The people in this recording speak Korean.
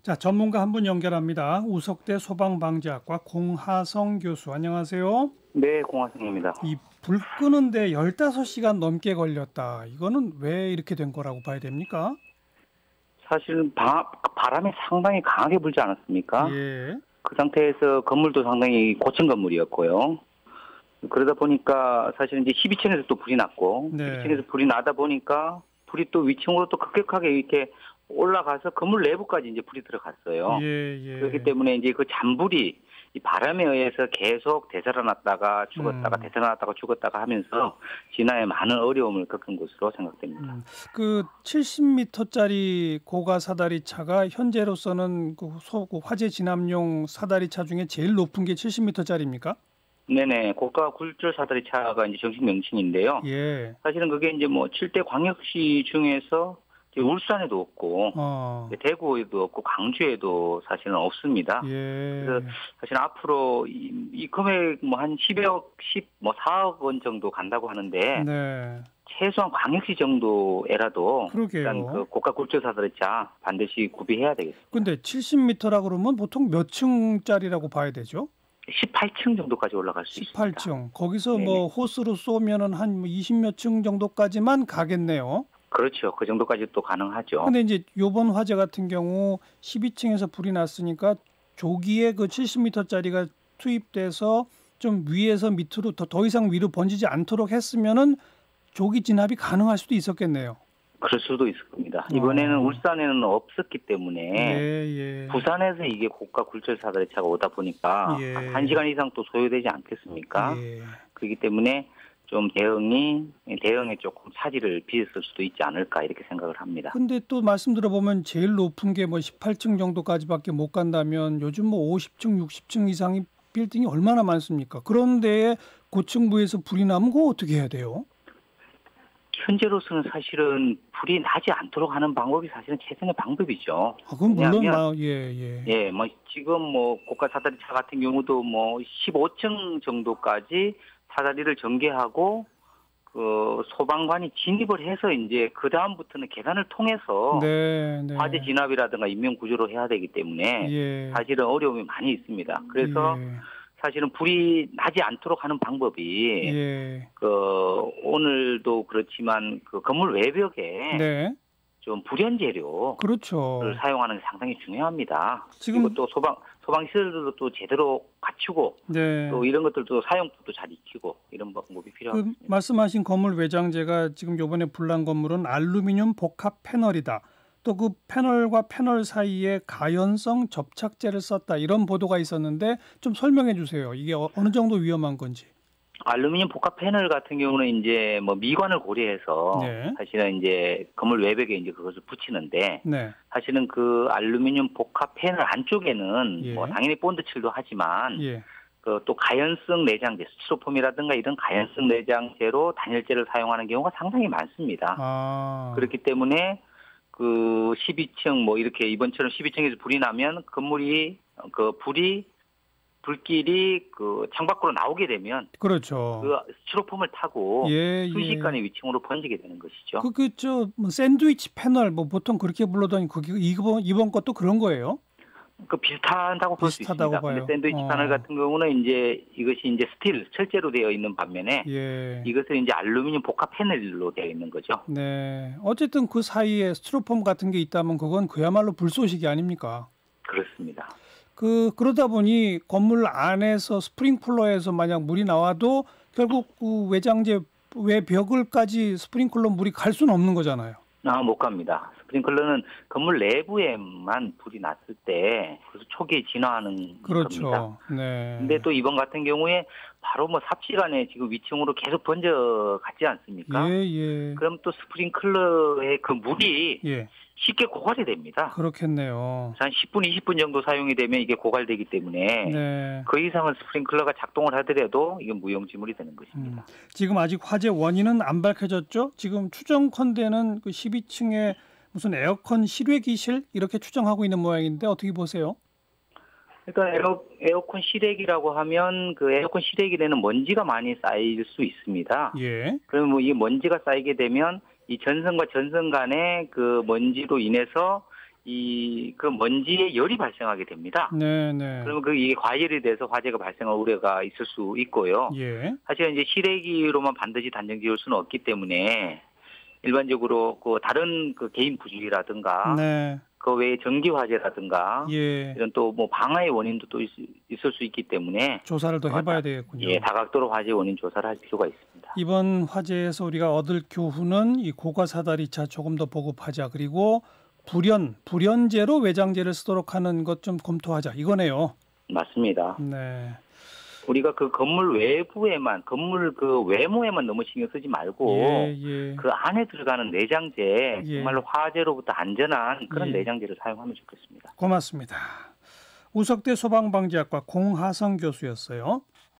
자, 전문가 한 분 연결합니다. 우석대 소방방재학과 공하성 교수, 안녕하세요. 네, 공화성입니다. 이 불 끄는데 15시간 넘게 걸렸다. 이거는 왜 이렇게 된 거라고 봐야 됩니까? 사실은 바람이 상당히 강하게 불지 않았습니까? 예. 그 상태에서 건물도 상당히 고층 건물이었고요. 그러다 보니까 사실은 이제 12층에서 또 불이 났고, 네. 12층에서 불이 나다 보니까 불이 또 위층으로 또 급격하게 이렇게 올라가서 건물 내부까지 이제 불이 들어갔어요. 예. 그렇기 때문에 이제 그 잔불이 이 바람에 의해서 계속 되살아났다가 죽었다가 되살아났다가 죽었다가 하면서 진화에 많은 어려움을 겪은 것으로 생각됩니다. 그 70m짜리 고가 사다리 차가 현재로서는 그 화재 진압용 사다리 차 중에 제일 높은 게 70m짜리입니까? 네네, 고가 굴절 사다리 차가 이제 정식 명칭인데요. 예. 사실은 그게 이제 뭐 7대 광역시 중에서 이제 울산에도 없고, 대구에도 없고, 광주에도 사실은 없습니다. 예. 그래서 사실 앞으로 이 금액 뭐 한 10억, 4억 원 정도 간다고 하는데, 네. 최소한 광역시 정도에라도 그러게요. 일단 그 고가 굴절 사다리차 반드시 구비해야 되겠습니다. 근데 70m라 그러면 보통 몇 층짜리라고 봐야 되죠? 18층 정도까지 올라갈 수 있습니다. 18층. 거기서 네네. 뭐 호스로 쏘면은 한 20몇 층 정도까지만 가겠네요. 그렇죠. 그 정도까지 또 가능하죠. 근데 이제 요번 화재 같은 경우 12층에서 불이 났으니까 조기에 그 70m짜리가 투입돼서 좀 위에서 밑으로 더 이상 위로 번지지 않도록 했으면은 조기 진압이 가능할 수도 있었겠네요. 그럴 수도 있을 겁니다. 이번에는 울산에는 없었기 때문에 예. 부산에서 이게 고가 굴절 사다리차가 오다 보니까 예. 한 1시간 이상 또 소요되지 않겠습니까? 예. 그렇기 때문에 좀 대응에 조금 차질을 빚었을 수도 있지 않을까 이렇게 생각을 합니다. 근데 또 말씀 들어보면 제일 높은 게 뭐 18층 정도까지밖에 못 간다면 요즘 뭐 50층, 60층 이상의 빌딩이 얼마나 많습니까? 그런데 고층부에서 불이 나면 그거 어떻게 해야 돼요? 현재로서는 사실은 불이 나지 않도록 하는 방법이 사실은 최선의 방법이죠. 그건 물론 왜냐하면 예. 뭐 지금 뭐 고가 사다리차 같은 경우도 뭐 15층 정도까지 사다리를 전개하고 그 소방관이 진입을 해서 이제 그 다음부터는 계단을 통해서 네. 화재 진압이라든가 인명 구조를 해야 되기 때문에 사실은 어려움이 많이 있습니다. 그래서 사실은 불이 나지 않도록 하는 방법이 그 오늘도 그렇지만 그 건물 외벽에 좀 불연 재료를 그렇죠. 사용하는 게 상당히 중요합니다. 지금 그리고 또 소방 시설들도 또 제대로 갖추고 또 이런 것들도 사용법도 잘 익히고 이런 방법이 필요합니다. 그 말씀하신 건물 외장재가 지금 이번에 불난 건물은 알루미늄 복합 패널이다. 또 그 패널과 패널 사이에 가연성 접착제를 썼다. 이런 보도가 있었는데 좀 설명해 주세요. 이게 어느 정도 위험한 건지. 알루미늄 복합 패널 같은 경우는 이제 뭐 미관을 고려해서 사실은 이제 건물 외벽에 이제 그것을 붙이는데 사실은 그 알루미늄 복합 패널 안쪽에는 뭐 당연히 본드칠도 하지만 그 또 가연성 내장재, 스티로폼이라든가 이런 가연성 내장재로 단열재를 사용하는 경우가 상당히 많습니다. 그렇기 때문에 그 12층 뭐 이렇게 이번처럼 12층에서 불이 나면 건물이 그 불길이 그 창밖으로 나오게 되면 그렇죠. 그 스티로폼을 타고 순식간에 위층으로 번지게 되는 것이죠. 뭐 샌드위치 패널 뭐 보통 그렇게 불러더니 그게 이번 것도 그런 거예요? 그 비슷하다고 볼 수 있습니다. 근데 샌드위치 패널 같은 경우는 이제 이것이 이제 스틸 철제로 되어 있는 반면에 이것은 이제 알루미늄 복합 패널로 되어 있는 거죠. 네. 어쨌든 그 사이에 스티로폼 같은 게 있다면 그건 그야말로 불쏘시개 아닙니까? 그렇습니다. 그러다 보니 건물 안에서 스프링클러에서 만약 물이 나와도 결국 그 외장재 외벽을까지 스프링클러 물이 갈 수는 없는 거잖아요. 못 갑니다. 스프링클러는 건물 내부에만 불이 났을 때 그래서 초기에 진화하는 겁니다. 근데 또 이번 같은 경우에 바로 뭐 삽시간에 지금 위층으로 계속 번져갔지 않습니까? 그럼 또 스프링클러의 그 물이 쉽게 고갈이 됩니다. 그렇겠네요. 한 10분, 20분 정도 사용이 되면 이게 고갈되기 때문에 그 이상은 스프링클러가 작동을 하더라도 이건 무용지물이 되는 것입니다. 지금 아직 화재 원인은 안 밝혀졌죠? 지금 추정컨대는 그 12층에 무슨 에어컨 실외기실 이렇게 추정하고 있는 모양인데 어떻게 보세요? 그러니까 에어컨 실외기라고 하면 그 에어컨 실외기에는 먼지가 많이 쌓일 수 있습니다. 그러면 뭐 이 먼지가 쌓이게 되면 이 전선과 전선 간의 그 먼지로 인해서 그 먼지에 열이 발생하게 됩니다. 네네. 그러면 이게 과열이 돼서 화재가 발생할 우려가 있을 수 있고요. 예. 사실은 이제 실외기로만 반드시 단정 지을 수는 없기 때문에 일반적으로 다른 개인 부주의라든가 네. 그 외에 전기 화재라든가 예. 이런 또 방화의 원인도 또 있을 수 있기 때문에 조사를 더 해봐야 되겠군요. 예, 다각도로 화재 원인 조사를 할 필요가 있습니다. 이번 화재에서 우리가 얻을 교훈은 이 고가사다리차 조금 더 보급하자. 그리고 불연제로 외장재를 쓰도록 하는 것 좀 검토하자. 이거네요. 맞습니다. 네. 우리가 건물 외부에만, 건물 외모에만 너무 신경 쓰지 말고 예. 그 안에 들어가는 내장재, 예. 정말로 화재로부터 안전한 그런 예. 내장재를 사용하면 좋겠습니다. 고맙습니다. 우석대 소방방지학과 공하성 교수였어요.